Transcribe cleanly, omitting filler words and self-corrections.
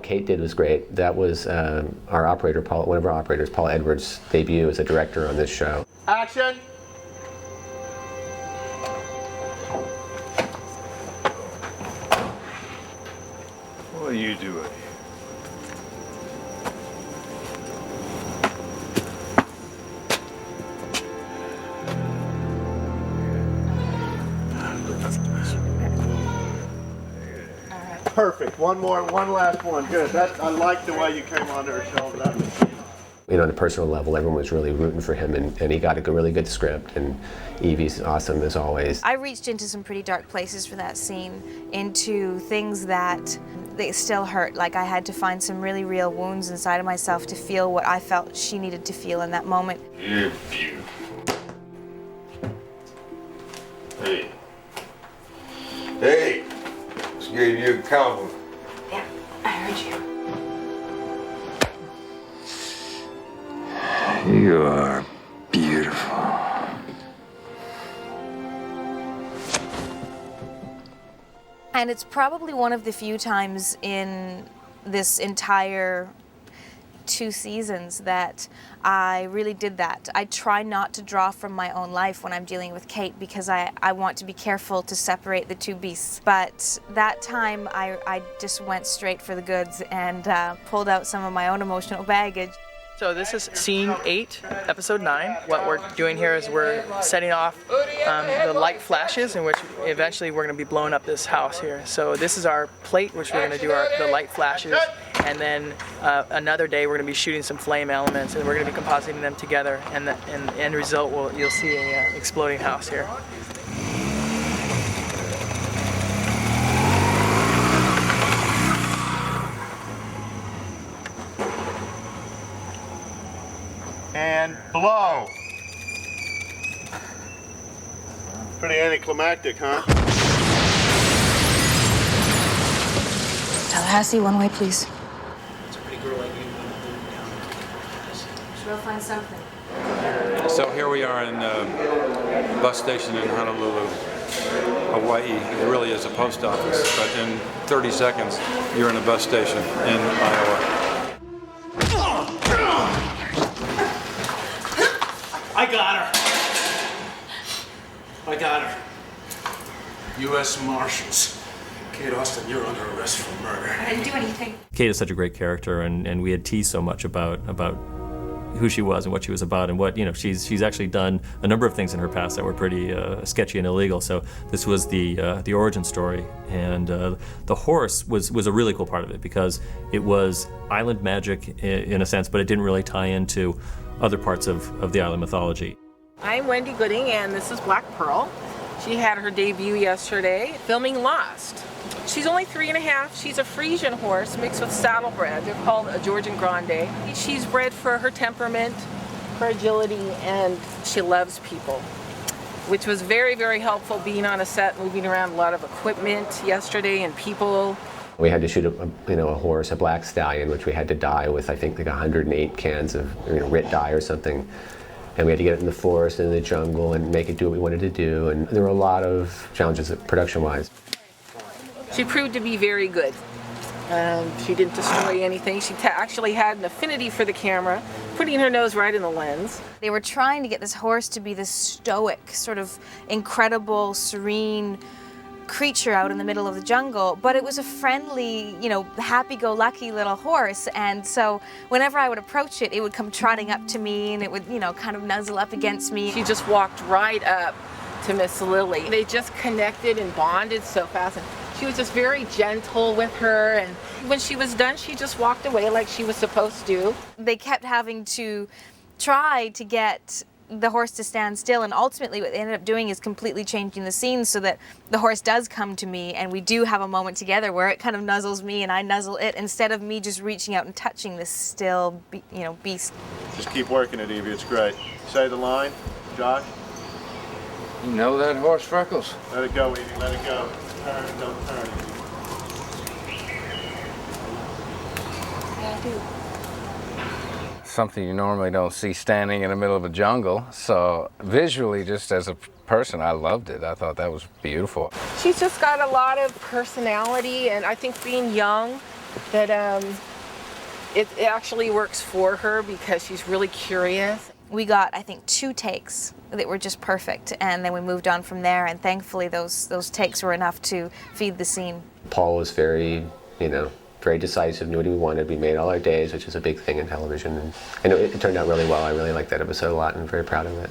Kate did was great. That was our operator, one of our operators, Paul Edwards' debut as a director on this show. Action! What are you doing? Perfect. One last one. Good. I like the way you came onto her shoulder. That was... You know, on a personal level, everyone was really rooting for him, and he got a really good script, and Evie's awesome as always. I reached into some pretty dark places for that scene, into things that they still hurt. Like I had to find some really real wounds inside of myself to feel what I felt she needed to feel in that moment. You're beautiful. Hey. Hey! Just gave you a compliment. Yeah, I heard you. You are beautiful. And it's probably one of the few times in this entire 2 seasons that I really did that. I try not to draw from my own life when I'm dealing with Kate because I want to be careful to separate the two beasts. But that time I just went straight for the goods and pulled out some of my own emotional baggage. So this is scene 8, episode 9. What we're doing here is we're setting off the light flashes in which eventually we're going to be blowing up this house here. So this is our plate, which we're going to do the light flashes, and then another day we're going to be shooting some flame elements, and we're going to be compositing them together, and the end result you'll see a exploding house here. And blow. Pretty anticlimactic, huh? Tallahassee, one way, please. It's a pretty girl like you. Sure, I'll find something. So here we are in the bus station in Honolulu, Hawaii. It really is a post office, but in 30 seconds, you're in a bus station in Iowa. I got her. I got her. U.S. Marshals. Kate Austin, you're under arrest for murder. I didn't do anything. Kate is such a great character, and we had teased so much about who she was and what she was about, and what, you know, she's actually done a number of things in her past that were pretty sketchy and illegal. So this was the origin story, and the horse was a really cool part of it because it was island magic in a sense, but it didn't really tie into other parts of the island mythology. I'm Wendy Gooding, and this is Black Pearl. She had her debut yesterday filming Lost. She's only 3.5. She's a Frisian horse mixed with saddlebred. They're called a Georgian Grande. She's bred for her temperament, her agility, and she loves people, which was very, very helpful being on a set, moving around a lot of equipment yesterday and people. We had to shoot a horse, a black stallion, which we had to dye with, I think, like 108 cans of RIT dye or something. And we had to get it in the forest and in the jungle and make it do what we wanted to do. And there were a lot of challenges production-wise. She proved to be very good. She didn't destroy anything. She actually had an affinity for the camera, putting her nose right in the lens. They were trying to get this horse to be this stoic, sort of incredible, serene creature out in the middle of the jungle, but it was a friendly, happy-go-lucky little horse, and so whenever I would approach it, it would come trotting up to me, and it would, kind of nuzzle up against me. She just walked right up to Miss Lily. They just connected and bonded so fast, and she was just very gentle with her, and when she was done, she just walked away like she was supposed to. They kept having to try to get the horse to stand still, and ultimately what they ended up doing is completely changing the scene so that the horse does come to me and we do have a moment together where it kind of nuzzles me and I nuzzle it, instead of me just reaching out and touching this still beast. Just keep working it, Evie. It's great. Say the line, Josh. You know that horse, Freckles? Let it go, Evie. Let it go. Turn, don't turn. Yeah, I do. Something you normally don't see standing in the middle of a jungle. So visually, just as a person, I loved it. I thought that was beautiful. She's just got a lot of personality, and I think being young that it actually works for her because she's really curious. We got, I think, 2 takes that were just perfect, and then we moved on from there, and thankfully those takes were enough to feed the scene. Paul was very, very decisive, knew what he wanted. We made all our days, which is a big thing in television. And it turned out really well. I really liked that episode a lot and very proud of it.